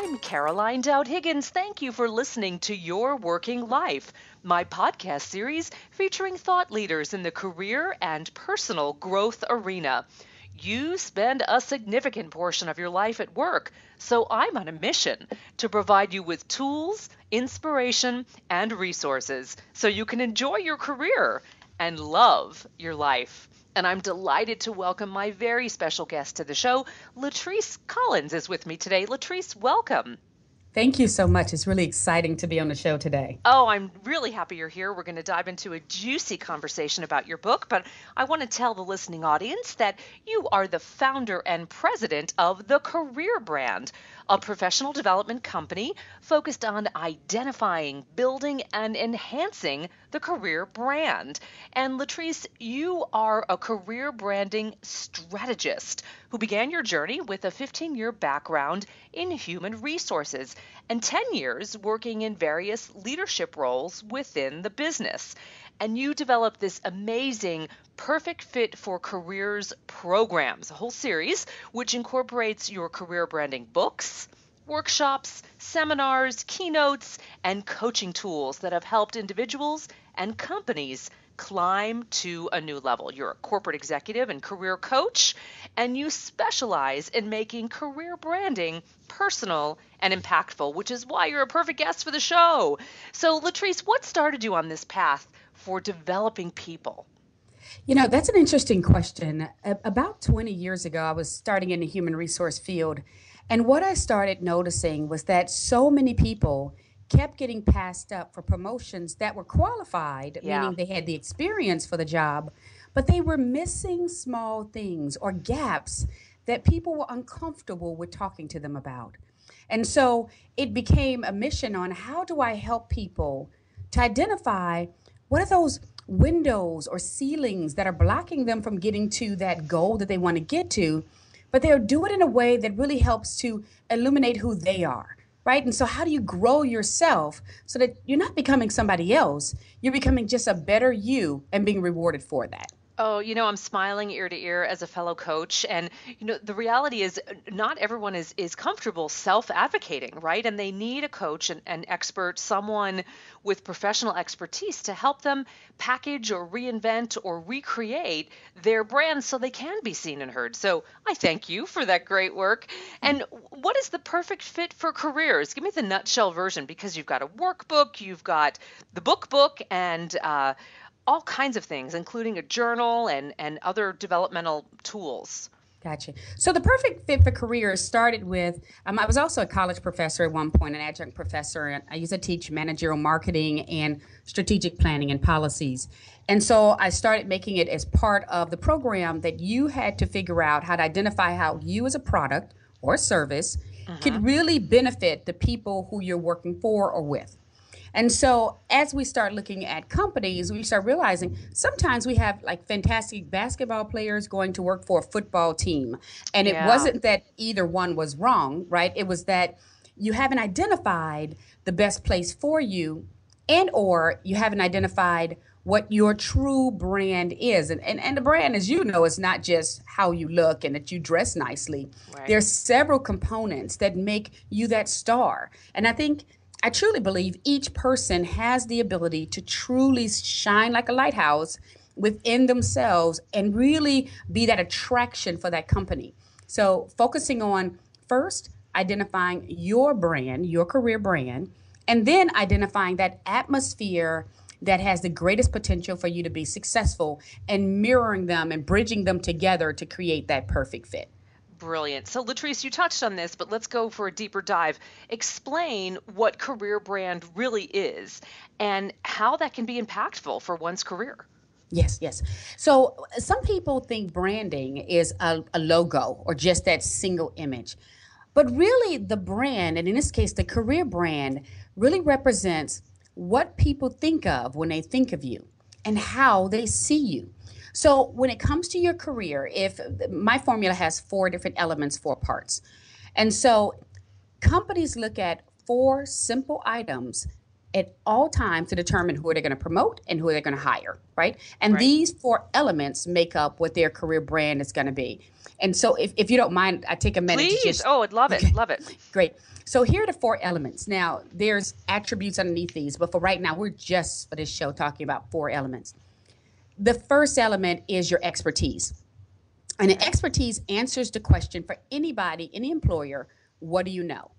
I'm Caroline Dowd-Higgins. Thank you for listening to Your Working Life, my podcast series featuring thought leaders in the career and personal growth arena. You spend a significant portion of your life at work, so I'm on a mission to provide you with tools, inspiration, and resources so you can enjoy your career and love your life. And I'm delighted to welcome my very special guest to the show. Latrice Collins is with me today. Latrice, welcome. Thank you so much. It's really exciting to be on the show today. Oh, I'm really happy you're here. We're going to dive into a juicy conversation about your book, but I want to tell the listening audience that you are the founder and president of The Career Brand, a professional development company focused on identifying, building, and enhancing the career brand. And Latrice, you are a career branding strategist who began your journey with a 15-year background in human resources and 10 years working in various leadership roles within the business. And you developed this amazing Perfect Fit for Careers programs, a whole series, which incorporates your career branding books, workshops, seminars, keynotes, and coaching tools that have helped individuals and companies climb to a new level. You're a corporate executive and career coach, and you specialize in making career branding personal and impactful, which is why you're a perfect guest for the show. So, Latrice, what started you on this path for developing people? You know, that's an interesting question. About 20 years ago, I was starting in the human resource field. And what I started noticing was that so many people kept getting passed up for promotions that were qualified, meaning they had the experience for the job, but they were missing small things or gaps that people were uncomfortable with talking to them about. And so it became a mission on how do I help people to identify what are those windows or ceilings that are blocking them from getting to that goal that they want to get to, but they'll do it in a way that really helps to illuminate who they are, right? And so how do you grow yourself so that you're not becoming somebody else, you're becoming just a better you and being rewarded for that? Oh, I'm smiling ear to ear as a fellow coach. And, the reality is not everyone is comfortable self-advocating, right? And they need a coach, an expert, someone with professional expertise to help them package or reinvent or recreate their brand so they can be seen and heard. So I thank you for that great work. And what is the perfect fit for careers? Give me the nutshell version, because you've got a workbook, you've got the book, and all kinds of things, including a journal and other developmental tools. Gotcha. So the perfect fit for careers started with, I was also a college professor at one point, an adjunct professor, and I used to teach managerial marketing and strategic planning and policies. And so I started making it as part of the program that you had to figure out how to identify how you as a product or service could really benefit the people who you're working for or with. And so as we start looking at companies, we start realizing sometimes we have like fantastic basketball players going to work for a football team. And it wasn't that either one was wrong, right? It was that you haven't identified the best place for you, and or you haven't identified what your true brand is. And the brand, as you know, is not just how you look and that you dress nicely. Right. There's several components that make you that star. And I truly believe each person has the ability to truly shine like a lighthouse within themselves and really be that attraction for that company. So focusing on first identifying your brand, your career brand, and then identifying that atmosphere that has the greatest potential for you to be successful and mirroring them and bridging them together to create that perfect fit. Brilliant. So Latrice, you touched on this, but let's go for a deeper dive. Explain what career brand really is and how that can be impactful for one's career. Yes. So some people think branding is a logo or just that single image. But really the brand, and in this case, the career brand, really represents what people think of when they think of you and how they see you. So when it comes to your career, if my formula has 4 different elements, 4 parts. And so companies look at 4 simple items at all times to determine who they're going to promote and who they're going to hire, right? And Right. these 4 elements make up what their career brand is going to be. And so if you don't mind, I take a minute to Please. just, Oh, I'd love it. okay, Love it. great. So here are the 4 elements. Now, there's attributes underneath these, but for right now, we're just for this show talking about 4 elements. The first element is your expertise. And the expertise answers the question for anybody, any employer, what do you know?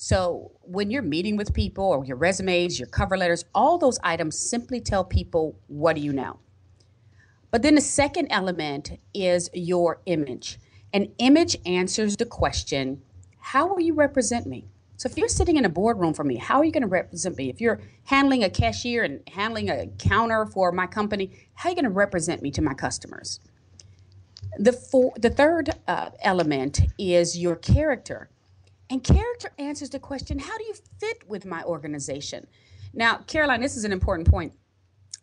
So when you're meeting with people or your resumes, your cover letters, all those items simply tell people, what do you know? But then the second element is your image. An image answers the question, how will you represent me? So if you're sitting in a boardroom for me, how are you going to represent me? If you're handling a cashier and handling a counter for my company, how are you going to represent me to my customers? The third element is your character. And character answers the question, how do you fit with my organization? Now, Caroline, this is an important point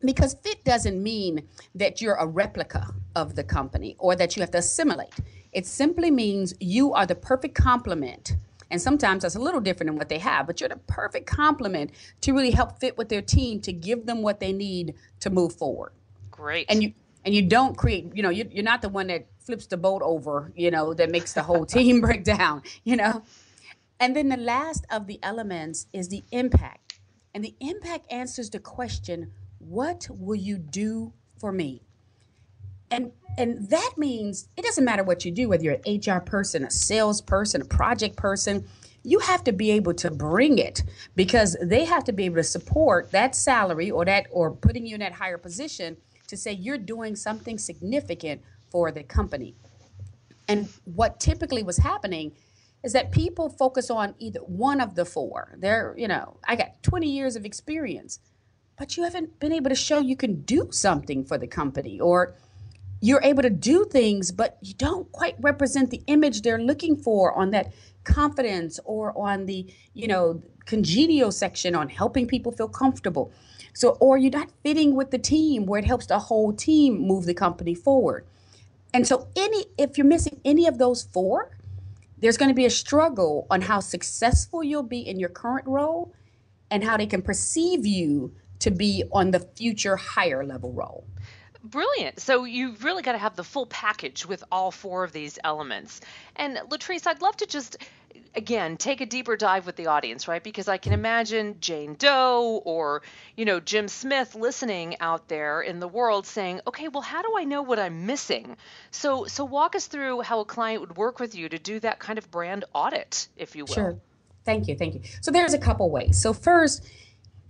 because fit doesn't mean that you're a replica of the company or that you have to assimilate. It simply means you are the perfect complement. And sometimes that's a little different than what they have, but you're the perfect complement to really help fit with their team to give them what they need to move forward. Great. And you don't create, you're not the one that flips the boat over, that makes the whole team break down. And then the last of the elements is the impact. And the impact answers the question, what will you do for me? And that means it doesn't matter what you do, whether you're an HR person, a salesperson, a project person, you have to be able to bring it because they have to be able to support that salary or putting you in that higher position to say you're doing something significant for the company. And what typically was happening is that people focus on either one of the 4. I got 20 years of experience, but you haven't been able to show you can do something for the company, or you're able to do things, but you don't quite represent the image they're looking for on that confidence or on the, congenial section on helping people feel comfortable. So, or you're not fitting with the team where it helps the whole team move the company forward. And so if you're missing any of those 4, there's going to be a struggle on how successful you'll be in your current role and how they can perceive you to be on the future higher level role. Brilliant. So you've really got to have the full package with all 4 of these elements. And Latrice, I'd love to just, again, take a deeper dive with the audience, right? Because I can imagine Jane Doe or, Jim Smith listening out there in the world saying, okay, well, how do I know what I'm missing? So walk us through how a client would work with you to do that kind of brand audit, if you will. Sure. Thank you. So there's a couple ways. So first,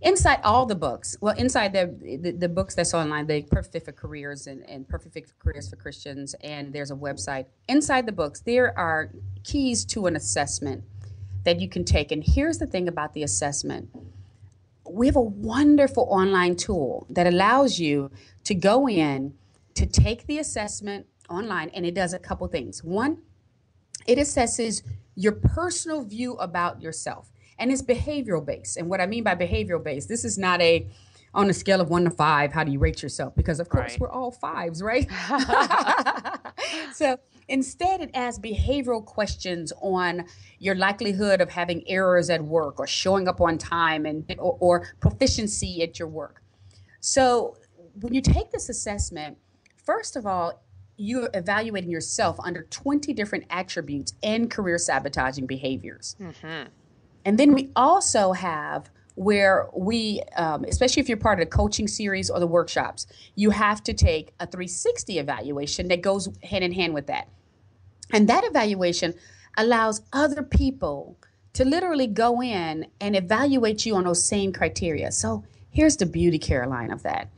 inside all the books, inside the books that's online, the Perfect Fit for Careers and Perfect Fit for Careers for Christians, and there's a website. Inside the books, there are keys to an assessment that you can take. And here's the thing about the assessment. We have a wonderful online tool that allows you to go in, to take the assessment online, and it does a couple things. One, it assesses your personal view about yourself. And it's behavioral based. And what I mean by behavioral based, this is not on a scale of 1 to 5, how do you rate yourself? Because of course we're all 5s, right? So instead it asks behavioral questions on your likelihood of having errors at work or showing up on time or proficiency at your work. So when you take this assessment, first of all, you're evaluating yourself under 20 different attributes and career sabotaging behaviors. Mm-hmm. And then we also have where we, especially if you're part of the coaching series or the workshops, you have to take a 360 evaluation that goes hand in hand with that. And that evaluation allows other people to literally go in and evaluate you on those same criteria. So here's the beauty, Caroline, of that.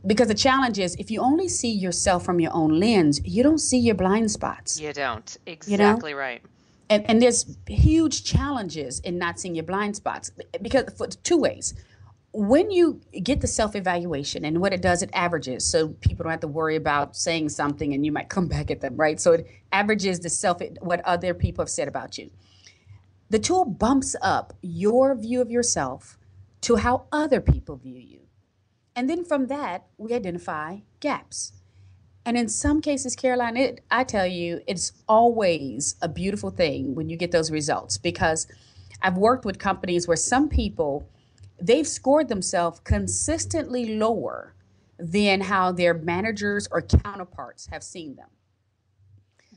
Because the challenge is if you only see yourself from your own lens, you don't see your blind spots. You don't. Exactly right. And there's huge challenges in not seeing your blind spots because for 2 ways. When you get the self-evaluation and what it does, it averages. So people don't have to worry about saying something and you might come back at them, right? So it averages what other people have said about you. The tool bumps up your view of yourself to how other people view you. And then from that, we identify gaps. And in some cases, Caroline, I tell you, it's always a beautiful thing when you get those results because I've worked with companies where some people they've scored themselves consistently lower than how their managers or counterparts have seen them.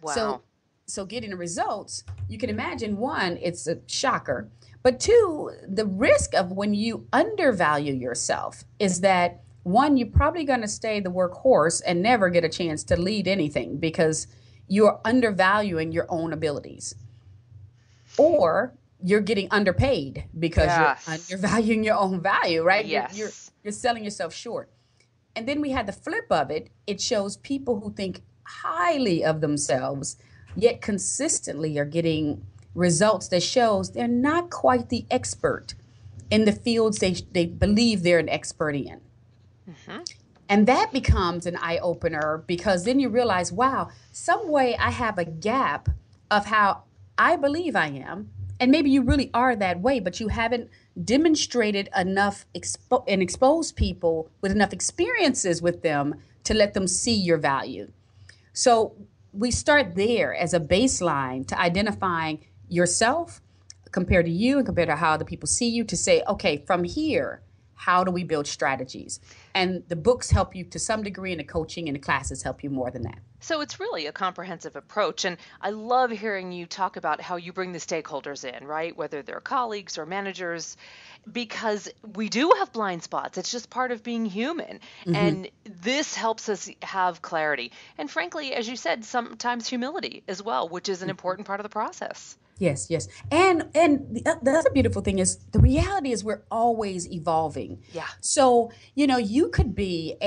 Wow. So, so getting the results, you can imagine one, it's a shocker. But two, the risk of when you undervalue yourself is that one, you're probably going to stay the workhorse and never get a chance to lead anything because you're undervaluing your own abilities. Or you're getting underpaid because you're Yes. undervaluing your own value, right? Yes. You're selling yourself short. And then we had the flip of it. It shows people who think highly of themselves, yet consistently are getting results that shows they're not quite the expert in the fields they believe they're an expert in. Hmm. And that becomes an eye opener because then you realize, wow, some way I have a gap of how I believe I am. And maybe you really are that way, but you haven't demonstrated enough and exposed people with enough experiences with them to let them see your value. So we start there as a baseline to identifying yourself compared to you and compared to how other people see you to say, okay, from here, how do we build strategies? And the books help you to some degree, and the coaching and the classes help you more than that. So it's really a comprehensive approach. And I love hearing you talk about how you bring the stakeholders in, right? Whether they're colleagues or managers, because we do have blind spots. It's just part of being human. Hmm. And this helps us have clarity. And frankly, as you said, sometimes humility as well, which is an important part of the process. Yes, yes. And the other beautiful thing is the reality is we're always evolving. Yeah. So, you could be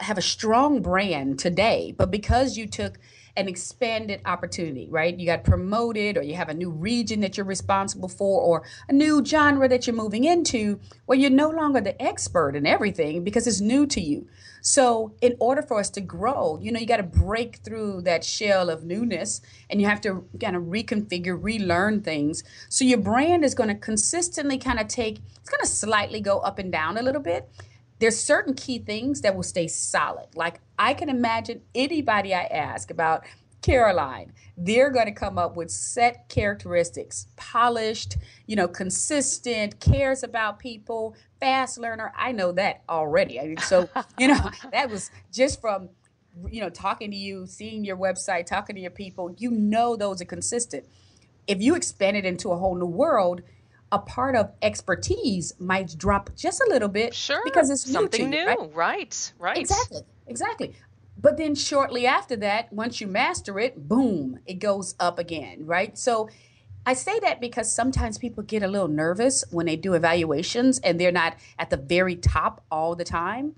have a strong brand today, but because you took an expanded opportunity, right? You got promoted or you have a new region that you're responsible for or a new genre that you're moving into, well, you're no longer the expert in everything because it's new to you. So, in order for us to grow, you got to break through that shell of newness and you have to kind of reconfigure, relearn things. So, your brand is going to consistently it's going to slightly go up and down a little bit. There's certain key things that will stay solid. Like I can imagine anybody I ask about Caroline, they're going to come up with set characteristics, polished, consistent, cares about people, fast learner. I know that already. I mean, so, that was just from, talking to you, seeing your website, talking to your people, those are consistent. If you expand it into a whole new world, a part of expertise might drop just a little bit Sure. because it's new to Something you, right? new. Right. Right. Exactly, exactly. But then shortly after that, once you master it, boom, it goes up again, right? So I say that because sometimes people get a little nervous when they do evaluations and they're not at the very top all the time.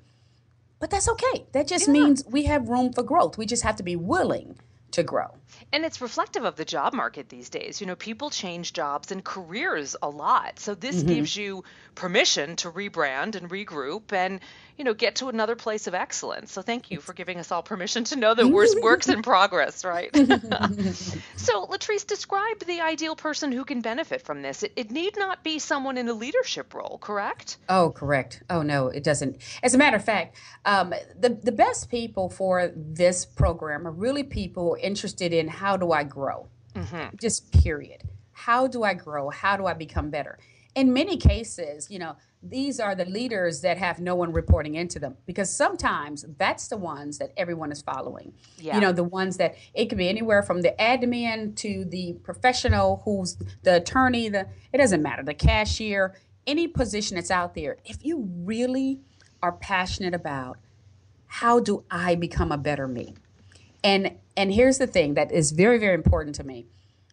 But that's okay. That just Yeah. means we have room for growth. We just have to be willing to grow. And it's reflective of the job market these days. People change jobs and careers a lot. So this Hmm. gives you permission to rebrand and regroup and, get to another place of excellence. So thank you for giving us all permission to know that we're works in progress, right? So, Latrice, describe the ideal person who can benefit from this. It need not be someone in a leadership role, correct? Oh, correct. Oh, no, it doesn't. As a matter of fact, the best people for this program are really people interested in how do I grow? Hmm. Just period. How do I grow? How do I become better? In many cases, these are the leaders that have no one reporting into them because sometimes that's the ones that everyone is following. Yeah. The ones that it could be anywhere from the admin to the professional who's the attorney, it doesn't matter, the cashier, any position that's out there. If you really are passionate about how do I become a better me? And here's the thing that is very, very important to me.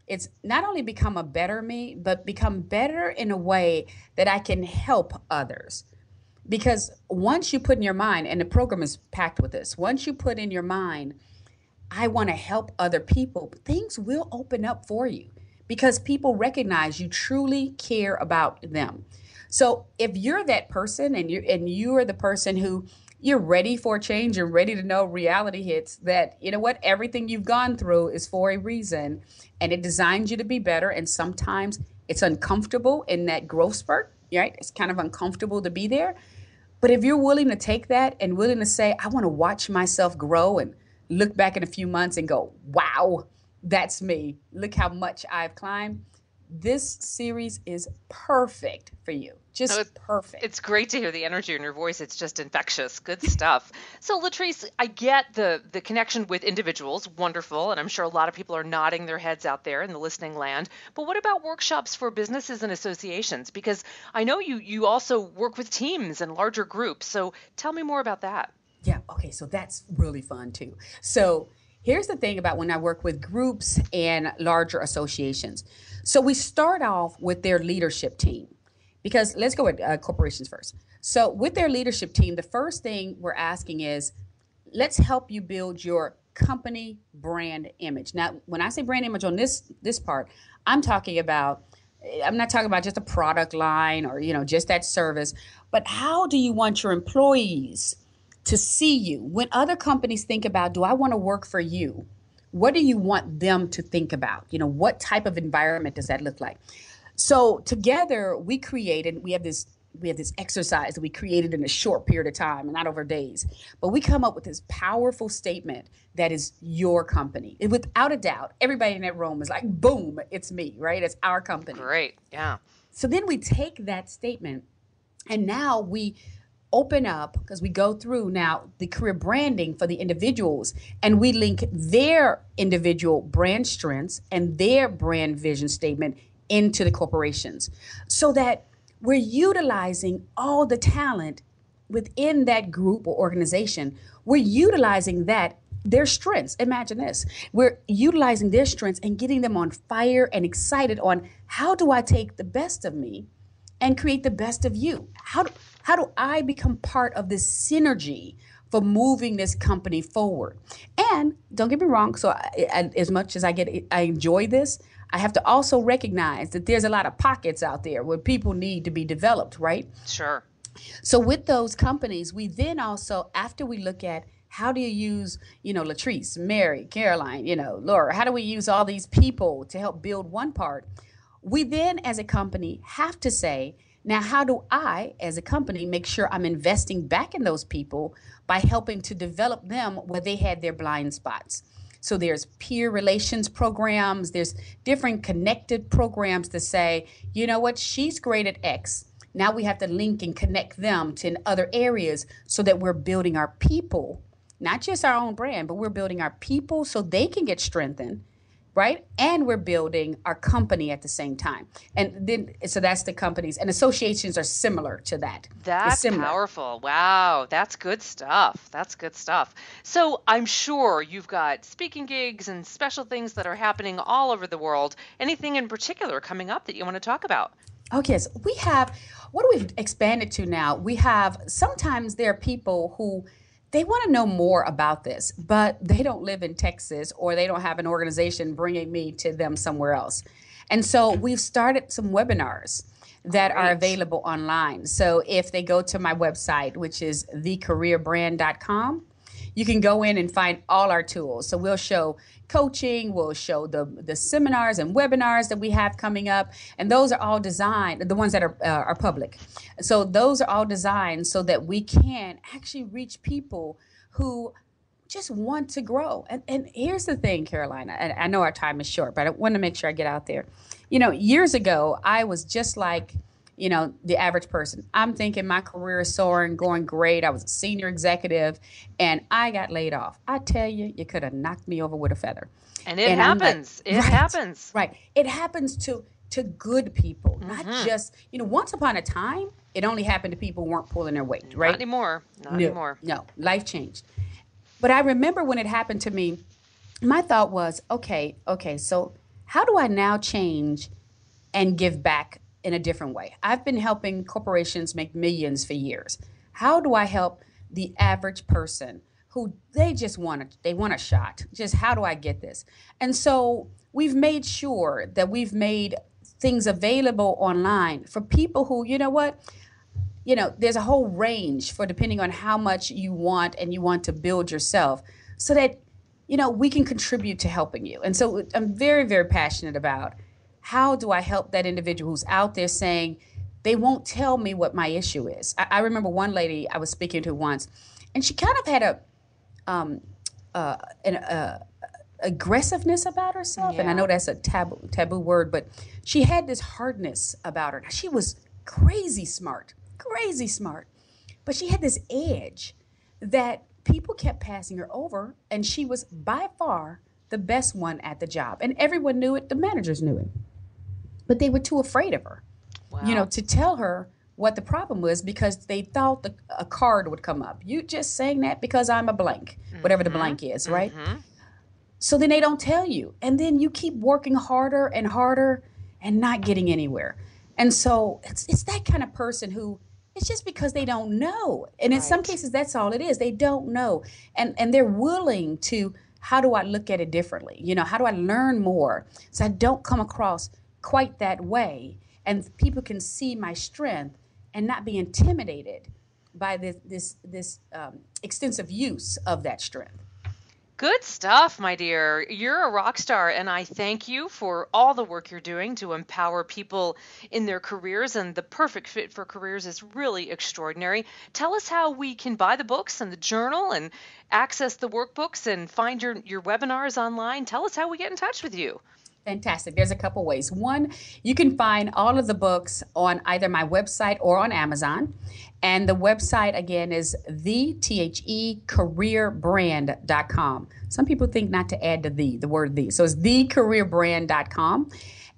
It's not only become a better me, but become better in a way that I can help others. Because once you put in your mind, and the program is packed with this, once you put in your mind, I want to help other people, things will open up for you because people recognize you truly care about them. So if you're that person and you're the person who you're ready for a change, you're ready to know reality hits that, everything you've gone through is for a reason and it designs you to be better. And sometimes it's uncomfortable in that growth spurt, right? It's kind of uncomfortable to be there. But if you're willing to take that and willing to say, I want to watch myself grow and look back in a few months and go, wow, that's me. Look how much I've climbed. This series is perfect for you. Just Oh, perfect. it's great to hear the energy in your voice. It's just infectious. Good stuff. So, Latrice, I get the connection with individuals, wonderful, and I'm sure a lot of people are nodding their heads out there in the listening land. But what about workshops for businesses and associations? Because I know you also work with teams and larger groups. So, tell me more about that. Yeah, okay, so that's really fun too. So here's the thing about when I work with groups and larger associations. So we start off with their leadership team because let's go with corporations first. So with their leadership team, the first thing we're asking is let's help you build your company brand image. Now, when I say brand image on this part, I'm talking about I'm not talking about just a product line or just that service, but how do you want your employees to see you when other companies think about, do I want to work for you? What do you want them to think about? What type of environment does that look like? So together we have this exercise that we created in a short period of time and not over days. But we come up with this powerful statement that is your company. And without a doubt, everybody in that room is like, boom, it's me, right? It's our company. Great. Yeah. So then we take that statement and now we open up because we go through now the career branding for the individuals and we link their individual brand strengths and their brand vision statement into the corporations so that we're utilizing all the talent within that group or organization. We're utilizing their strengths. Imagine this. We're utilizing their strengths and getting them on fire and excited on how do I take the best of me and create the best of you? How do I become part of this synergy for moving this company forward? And don't get me wrong. So as much as I enjoy this, I have to also recognize that there's a lot of pockets out there where people need to be developed, right? Sure. So with those companies, we then also, after we look at how do you use, Latrice, Mary, Caroline, Laura, how do we use all these people to help build one part? We then, as a company, have to say, now, how do I, as a company, make sure I'm investing back in those people by helping to develop them where they had their blind spots? So there's peer relations programs, there's different connected programs to say, you know what, she's great at X. Now we have to link and connect them to in other areas so that we're building our people, not just our own brand, but we're building our people so they can get strengthened, right? And we're building our company at the same time. And then, so that's the companies and associations are similar to that. That's powerful. Wow, that's good stuff. That's good stuff. So I'm sure you've got speaking gigs and special things that are happening all over the world. Anything in particular coming up that you want to talk about? Okay, so we have, what we've expanded to now, we have, sometimes there are people who they want to know more about this, but they don't live in Texas or they don't have an organization bringing me to them somewhere else. And so we've started some webinars that are available online. So if they go to my website, which is thecareerbrand.com, you can go in and find all our tools. So we'll show coaching, we'll show the seminars and webinars that we have coming up. And those are all designed, the ones that are public. So those are all designed so that we can actually reach people who just want to grow. And here's the thing, Carolina, and I know our time is short, but I want to make sure I get out there. Years ago, I was just like, the average person. I'm thinking my career is soaring, going great. I was a senior executive and I got laid off. I tell you, you could have knocked me over with a feather. And it happens. It happens. Right. It happens to good people, not just, once upon a time, it only happened to people who weren't pulling their weight, right? Not anymore. Not anymore. No, life changed. But I remember when it happened to me, my thought was, okay, so how do I now change and give back in a different way? I've been helping corporations make millions for years. How do I help the average person who they want a shot? Just how do I get this? And so we've made sure that we've made things available online for people who, there's a whole range for depending on how much you want and you want to build yourself so that, we can contribute to helping you. And so I'm very, very passionate about how do I help that individual who's out there saying they won't tell me what my issue is. I remember one lady I was speaking to once, and she kind of had an aggressiveness about herself. Yeah. And I know that's a taboo word, but she had this hardness about her. She was crazy smart, crazy smart. But she had this edge that people kept passing her over, and she was by far the best one at the job. And everyone knew it, the managers knew it. But they were too afraid of her, Wow. to tell her what the problem was because they thought a card would come up. You just saying that because I'm a blank, whatever the blank is, right? So then they don't tell you. And then you keep working harder and harder and not getting anywhere. And so it's that kind of person who it's just because they don't know. And in some Right. cases, that's all it is. They don't know. And they're willing to, how do I look at it differently? How do I learn more so I don't come across quite that way? And people can see my strength and not be intimidated by this extensive use of that strength. Good stuff, my dear. You're a rock star, and I thank you for all the work you're doing to empower people in their careers. And the perfect fit for careers is really extraordinary. Tell us how we can buy the books and the journal and access the workbooks and find your webinars online. Tell us how we get in touch with you. Fantastic. There's a couple ways. One, you can find all of the books on either my website or on Amazon. And the website, again, is thecareerbrand.com. Some people think not to add the word the. So it's thecareerbrand.com.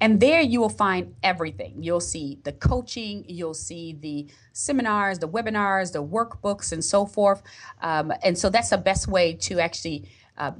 And there you will find everything. You'll see the coaching, you'll see the seminars, the webinars, the workbooks, and so forth. And so that's the best way to actually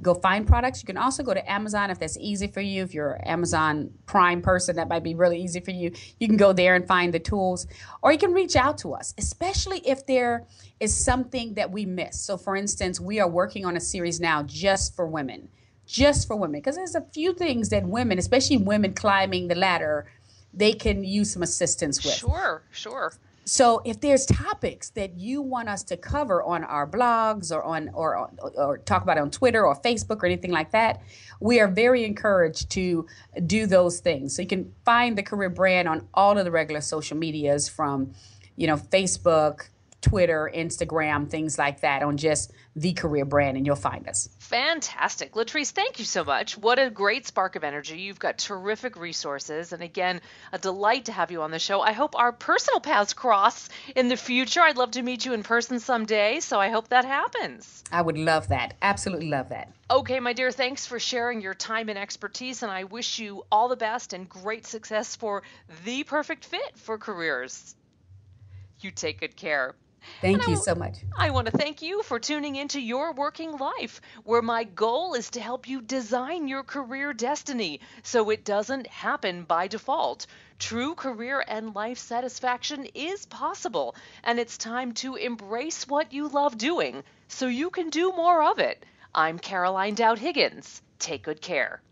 go find products. You can also go to Amazon if that's easy for you. If you're an Amazon Prime person, that might be really easy for you. You can go there and find the tools, or you can reach out to us, especially if there is something that we miss. So for instance, we are working on a series now just for women, because there's a few things that women, especially women climbing the ladder, they can use some assistance with. Sure, sure. So if there's topics that you want us to cover on our blogs or talk about on Twitter or Facebook or anything like that, we are very encouraged to do those things. So you can find the Career Brand on all of the regular social medias from, Facebook, Twitter, Instagram, things like that, on just the Career Brand, and you'll find us. Fantastic. Latrice, thank you so much. What a great spark of energy. You've got terrific resources. And again, a delight to have you on the show. I hope our personal paths cross in the future. I'd love to meet you in person someday, so I hope that happens. I would love that. Absolutely love that. Okay, my dear, thanks for sharing your time and expertise, and I wish you all the best and great success for the perfect fit for careers. You take good care. Thank you so much. I want to thank you for tuning into Your Working Life, where my goal is to help you design your career destiny so it doesn't happen by default. True career and life satisfaction is possible, and it's time to embrace what you love doing so you can do more of it. I'm Caroline Dowd-Higgins. Take good care.